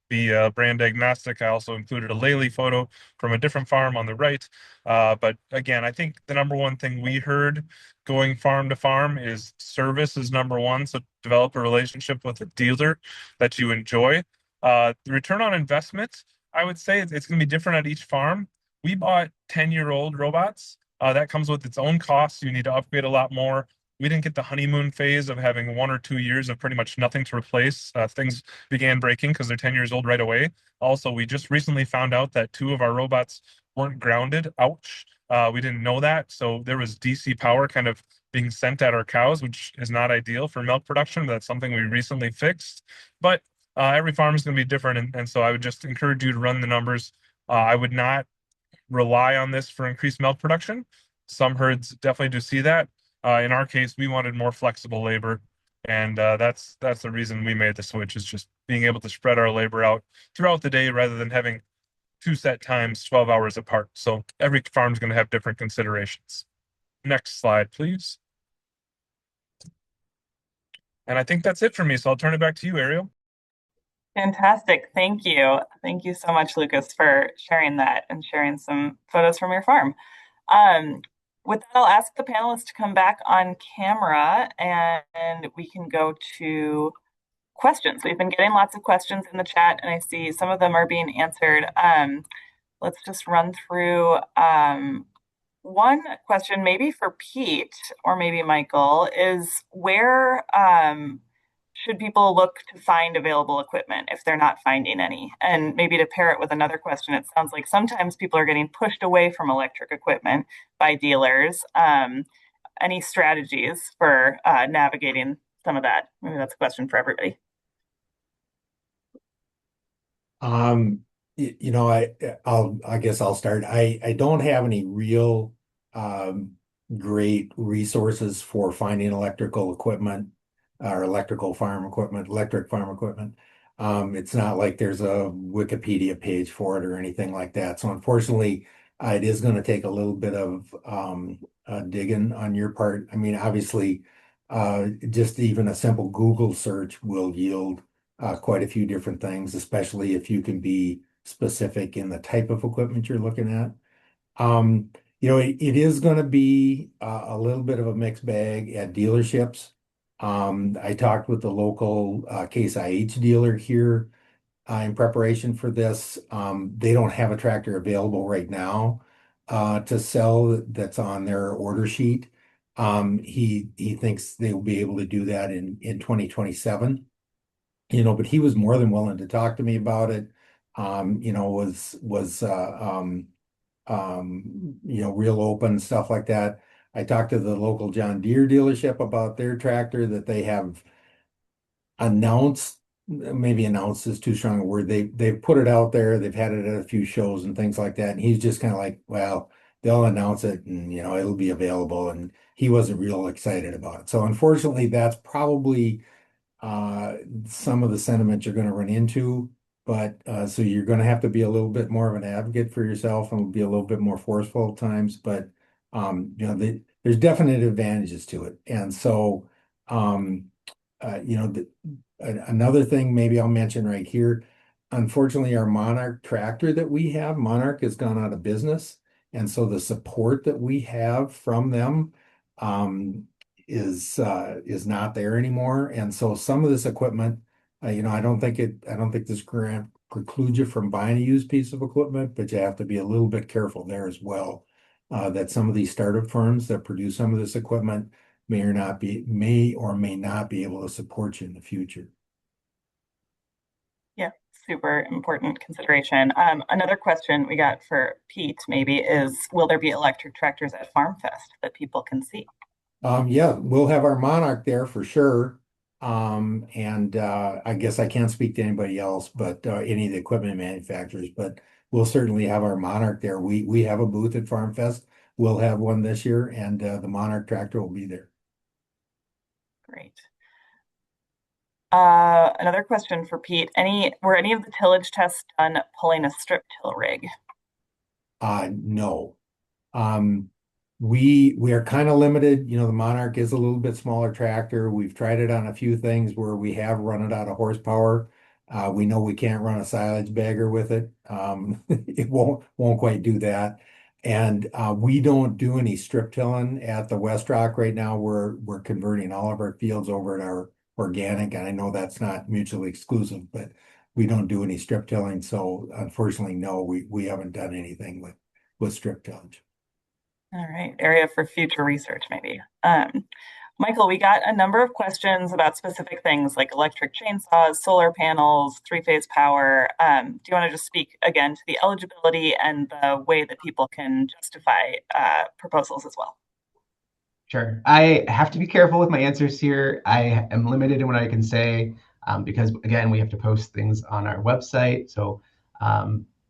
Speaker 5: brand agnostic, I also included a Lely photo from a different farm on the right. But again, I think the number one thing we heard going farm to farm is service is number one. So develop a relationship with a dealer that you enjoy. The return on investment, I would say it's going to be different at each farm. We bought 10-year-old robots. That comes with its own costs. You need to upgrade a lot more. We didn't get the honeymoon phase of having 1 or 2 years of pretty much nothing to replace. Things began breaking because they're 10 years old right away. Also, we just recently found out that 2 of our robots weren't grounded. Ouch. We didn't know that. So there was DC power kind of being sent at our cows, which is not ideal for milk production. That's something we recently fixed. But every farm is going to be different. And so I would just encourage you to run the numbers. I would not rely on this for increased milk production. Some herds definitely do see that. In our case, we wanted more flexible labor, and that's the reason we made the switch, is just being able to spread our labor out throughout the day rather than having two set times 12 hours apart. So every farm is going to have different considerations. Next slide, please. And I think that's it for me. So I'll turn it back to you, Ariel.
Speaker 1: Fantastic. Thank you. Thank you so much, Lucas, for sharing that and sharing some photos from your farm. With that, I'll ask the panelists to come back on camera and we can go to questions. We've been getting lots of questions in the chat, and I see some of them are being answered. Let's just run through one question, maybe for Pete or maybe Michael, is where should people look to find available equipment if they're not finding any? And maybe to pair it with another question, it sounds like sometimes people are getting pushed away from electric equipment by dealers. Any strategies for navigating some of that? Maybe that's a question for everybody.
Speaker 4: I guess I'll start. I don't have any real great resources for finding electrical equipment or electric farm equipment. It's not like there's a Wikipedia page for it or anything like that. So unfortunately, it is going to take a little bit of digging on your part. I mean, obviously, just even a simple Google search will yield quite a few different things, especially if you can be specific in the type of equipment you're looking at. It is going to be a little bit of a mixed bag at dealerships. I talked with the local Case IH dealer here in preparation for this. They don't have a tractor available right now to sell that's on their order sheet. He thinks they will be able to do that in 2027. But he was more than willing to talk to me about it. Real open, stuff like that. I talked to the local John Deere dealership about their tractor that they have announced. Maybe announced is too strong a word. They've put it out there. They've had it at a few shows and things like that. And he's just kind of like, well, they'll announce it and it'll be available. And he wasn't real excited about it. So unfortunately, that's probably some of the sentiment you're going to run into. But so you're going to have to be a little bit more of an advocate for yourself and be a little bit more forceful at times. But there's definite advantages to it. And so another thing maybe I'll mention right here. Unfortunately, our Monarch tractor that we have, Monarch has gone out of business. And so the support that we have from them is not there anymore. And so some of this equipment, I don't think this grant precludes you from buying a used piece of equipment, but you have to be a little bit careful there as well. That some of these startup firms that produce some of this equipment may or may not be able to support you in the future.
Speaker 1: Yeah, super important consideration. Another question we got for Pete maybe is, will there be electric tractors at Farm Fest that people can see?
Speaker 4: Yeah, we'll have our Monarch there for sure. And I guess I can't speak to anybody else, but any of the equipment manufacturers, but we'll certainly have our Monarch there. We have a booth at Farm Fest. We'll have one this year, and the Monarch tractor will be there.
Speaker 1: Great. Another question for Pete. Were any of the tillage tests done pulling a strip till rig?
Speaker 4: No. We are kind of limited. The Monarch is a little bit smaller tractor. We've tried it on a few things where we have run it out of horsepower. We know we can't run a silage bagger with it. It won't quite do that. And we don't do any strip tilling at the West Rock right now. We're converting all of our fields over to our organic, and I know that's not mutually exclusive, but we don't do any strip tilling. So unfortunately, no, we haven't done anything with strip tillage.
Speaker 1: All right, area for future research maybe. Michael, we got a number of questions about specific things like electric chainsaws, solar panels, three-phase power. Do you want to just speak again to the eligibility and the way that people can justify proposals as well?
Speaker 3: Sure. I have to be careful with my answers here. I am limited in what I can say because, again, we have to post things on our website. So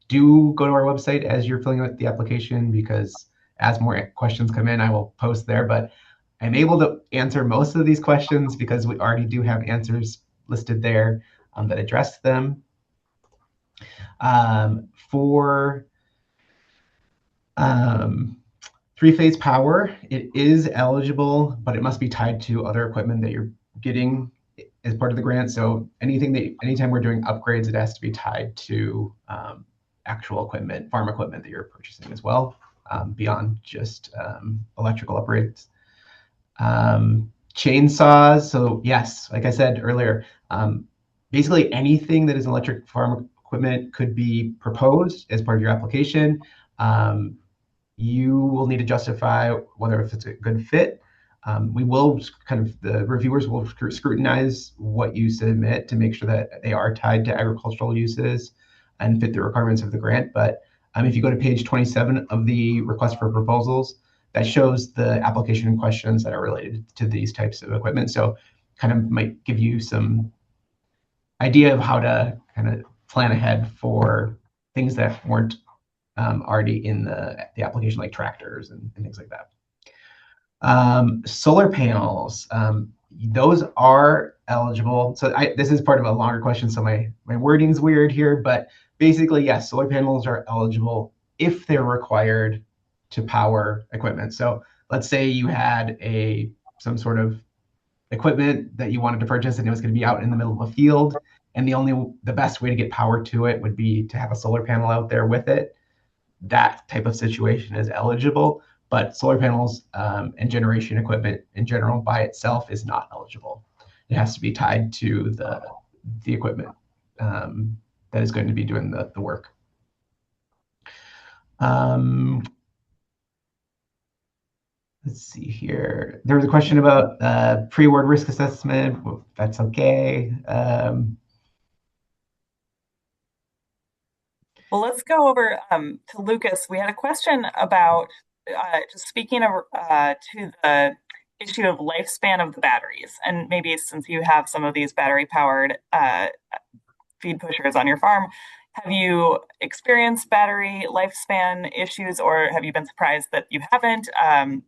Speaker 3: do go to our website as you're filling out the application because as more questions come in, I will post there. But I'm able to answer most of these questions because we already do have answers listed there that address them. For three-phase power, it is eligible, but it must be tied to other equipment that you're getting as part of the grant. So anytime we're doing upgrades, it has to be tied to actual equipment, farm equipment that you're purchasing as well, beyond just electrical upgrades. Chainsaws. So yes, like I said earlier, basically anything that is electric farm equipment could be proposed as part of your application. You will need to justify whether if it's a good fit. We will the reviewers will scrutinize what you submit to make sure that they are tied to agricultural uses and fit the requirements of the grant. But if you go to page 27 of the request for proposals, that shows the application questions that are related to these types of equipment. So kind of might give you some idea of how to kind of plan ahead for things that weren't already in the application, like tractors and things like that. Solar panels, those are eligible. So this is part of a longer question, so my wording's weird here, but basically, yes, solar panels are eligible if they're required to power equipment. So let's say you had some sort of equipment that you wanted to purchase and it was going to be out in the middle of a field, and the best way to get power to it would be to have a solar panel out there with it. That type of situation is eligible, but solar panels and generation equipment in general by itself is not eligible. It has to be tied to the equipment that is going to be doing the work. Let's see here. There was a question about pre-award risk assessment. Well, that's okay.
Speaker 1: Well, let's go over to Lucas. We had a question about just speaking of to the issue of lifespan of the batteries, and maybe since you have some of these battery-powered feed pushers on your farm, have you experienced battery lifespan issues, or have you been surprised that you haven't?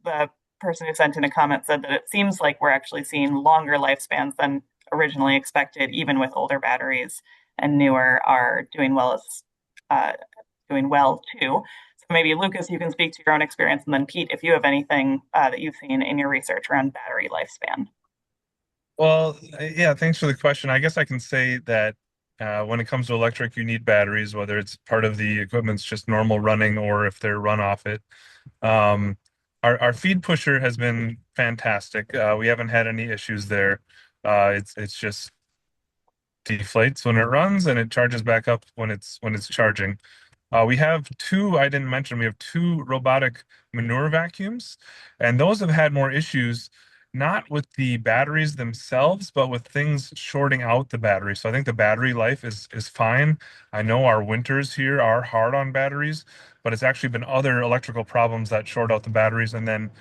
Speaker 1: The person who sent in a comment said that it seems like we're actually seeing longer lifespans than originally expected, even with older batteries, and newer are doing well too. So maybe Lucas, you can speak to your own experience, and then Pete, if you have anything that you've seen in your research around battery lifespan.
Speaker 5: Well, yeah, thanks for the question. I guess I can say that when it comes to electric, you need batteries, whether it's part of the equipment's just normal running or if they're run off it. Um, our feed pusher has been fantastic. We haven't had any issues there. It's just deflates when it runs and it charges back up when it's charging. We have two, I didn't mention, we have two robotic manure vacuums, and those have had more issues, not with the batteries themselves, but with things shorting out the battery. So I think the battery life is fine. I know our winters here are hard on batteries, but it's actually been other electrical problems that short out the batteries. And then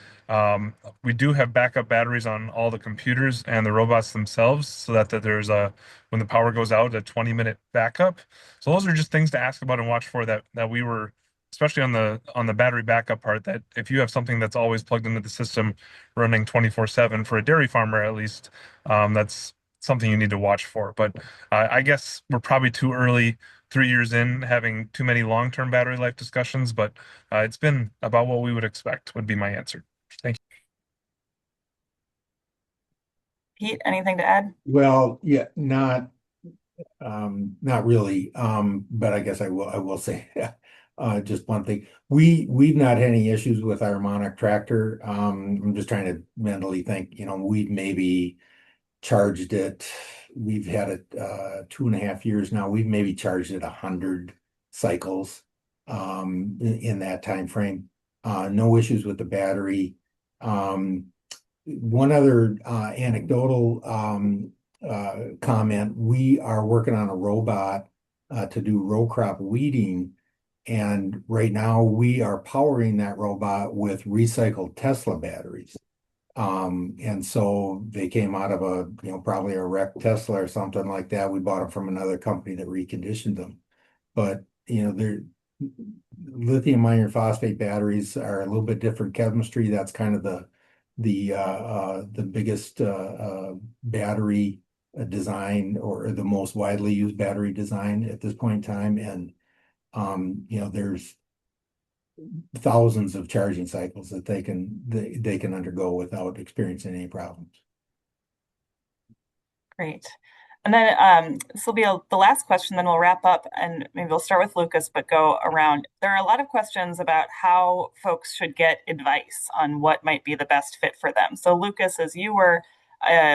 Speaker 5: we do have backup batteries on all the computers and the robots themselves, so that there's when the power goes out, a 20-minute backup. So those are just things to ask about and watch for that we were, especially on the battery backup part, that if you have something that's always plugged into the system running 24/7 for a dairy farmer at least, that's something you need to watch for. But I guess we're probably too early, 3 years in, having too many long-term battery life discussions, but it's been about what we would expect would be my answer. Thank you.
Speaker 1: Pete, anything to add?
Speaker 4: Well, yeah, not really. But I guess I will say just one thing. We've not had any issues with our Monarch tractor. I'm just trying to mentally think, we've maybe charged it. We've had it 2.5 years now. We've maybe charged it 100 cycles in that time frame. No issues with the battery. One other anecdotal comment, we are working on a robot to do row crop weeding. And right now we are powering that robot with recycled Tesla batteries. And so they came out of a, probably a wrecked Tesla or something like that. We bought them from another company that reconditioned them. But, they're lithium iron phosphate batteries are a little bit different chemistry. That's kind of the biggest battery design, or the most widely used battery design at this point in time. And there's thousands of charging cycles that they can undergo without experiencing any problems.
Speaker 1: Great. And then this will be the last question, then we'll wrap up, and maybe we'll start with Lucas, but go around. There are a lot of questions about how folks should get advice on what might be the best fit for them. So Lucas, as you were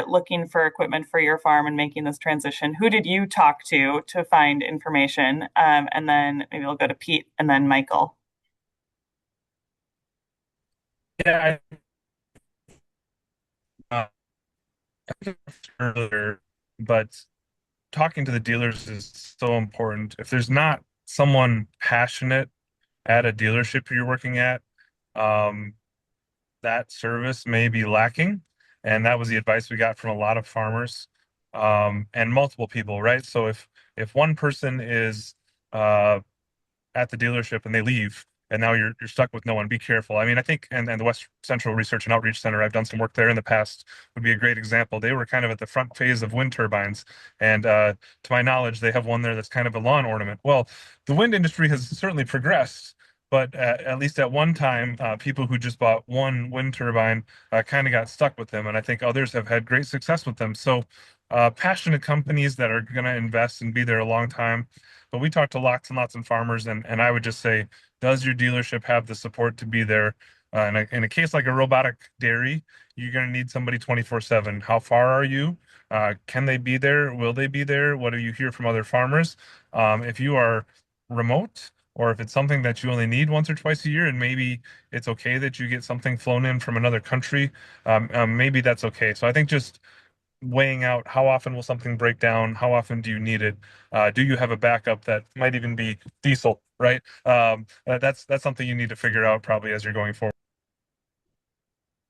Speaker 1: looking for equipment for your farm and making this transition, who did you talk to find information? And then maybe we'll go to Pete and then Michael.
Speaker 5: Yeah, I earlier, but talking to the dealers is so important. If there's not someone passionate at a dealership you're working at, um, that service may be lacking. And that was the advice we got from a lot of farmers, and multiple people, right? So if one person is uh, at the dealership and they leave, and now you're stuck with no one. Be careful. I mean, I think, and the West Central Research and Outreach Center, I've done some work there in the past, would be a great example. They were kind of at the front phase of wind turbines, and to my knowledge, they have one there that's kind of a lawn ornament. Well, the wind industry has certainly progressed. But at least at one time, people who just bought one wind turbine kind of got stuck with them, and I think others have had great success with them. So, passionate companies that are going to invest and be there a long time. But we talked to lots and lots of farmers, and I would just say, does your dealership have the support to be there? In a case like a robotic dairy, you're going to need somebody 24/7. How far are you? Can they be there? Will they be there? What do you hear from other farmers? If you are remote, or if it's something that you only need once or twice a year, and maybe it's okay that you get something flown in from another country, maybe that's okay. So I think just weighing out, how often will something break down? How often do you need it? Do you have a backup that might even be diesel, right? That's something you need to figure out probably as you're going forward.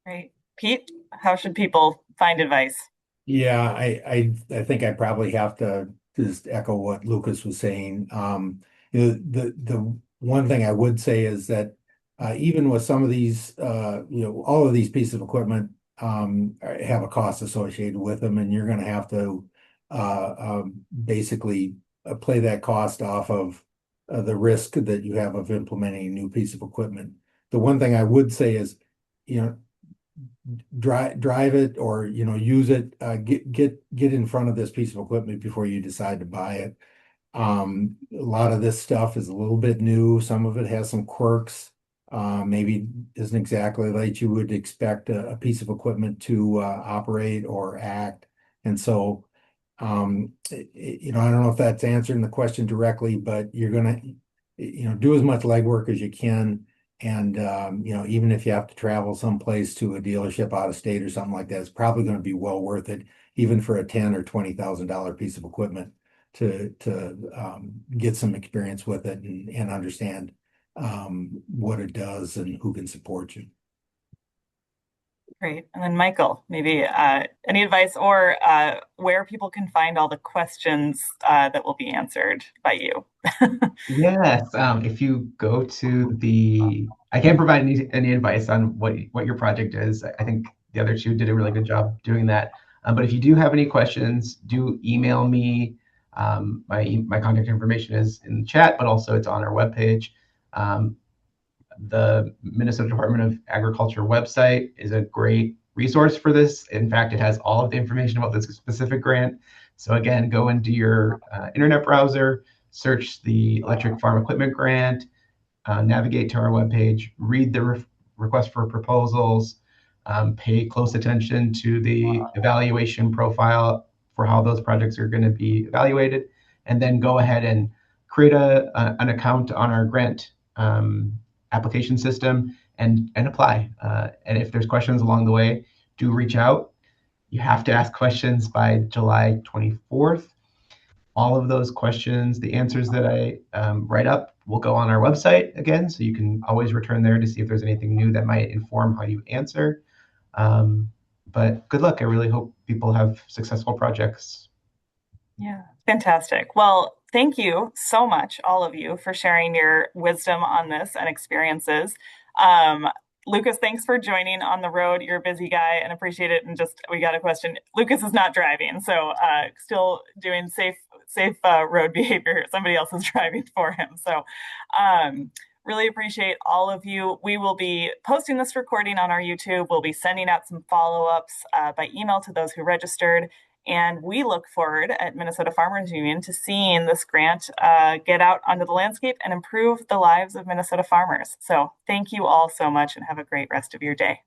Speaker 1: Great. Pete, how should people find advice?
Speaker 4: Yeah, I think I probably have to just echo what Lucas was saying. The one thing I would say is that even with some of these, all of these pieces of equipment have a cost associated with them, and you're going to have to basically play that cost off of the risk that you have of implementing a new piece of equipment. The one thing I would say is, you know, drive it, or use it, get in front of this piece of equipment before you decide to buy it. A lot of this stuff is a little bit new. Some of it has some quirks. Maybe isn't exactly like you would expect a piece of equipment to operate or act. And so, I don't know if that's answering the question directly, but you're gonna, do as much legwork as you can. And even if you have to travel someplace to a dealership out of state or something like that, it's probably going to be well worth it, even for a $10,000 or $20,000 piece of equipment, to get some experience with it and understand what it does and who can support you.
Speaker 1: Great. And then Michael, maybe any advice, or where people can find all the questions that will be answered by you?
Speaker 3: Yes, if you go to I can't provide any advice on what your project is. I think the other two did a really good job doing that. But if you do have any questions, do email me. My contact information is in the chat, but also it's on our webpage. The Minnesota Department of Agriculture website is a great resource for this. In fact, it has all of the information about this specific grant. So again, go into your internet browser, search the Electric Farm Equipment Grant, navigate to our webpage, read the request for proposals, pay close attention to the evaluation profile for how those projects are going to be evaluated, and then go ahead and create an account on our grant application system and apply. And if there's questions along the way, do reach out. You have to ask questions by July 24th. All of those questions, the answers that I write up, will go on our website again, so you can always return there to see if there's anything new that might inform how you answer. But good luck. I really hope people have successful projects.
Speaker 1: Yeah, fantastic. Well, thank you so much, all of you, for sharing your wisdom on this and experiences. Um, Lucas, thanks for joining on the road. You're a busy guy and appreciate it. And just we got a question. Lucas is not driving, so still doing safe road behavior. Somebody else is driving for him. So really appreciate all of you. We will be posting this recording on our YouTube. We'll be sending out some follow-ups by email to those who registered. And we look forward at Minnesota Farmers Union to seeing this grant get out onto the landscape and improve the lives of Minnesota farmers. So thank you all so much and have a great rest of your day.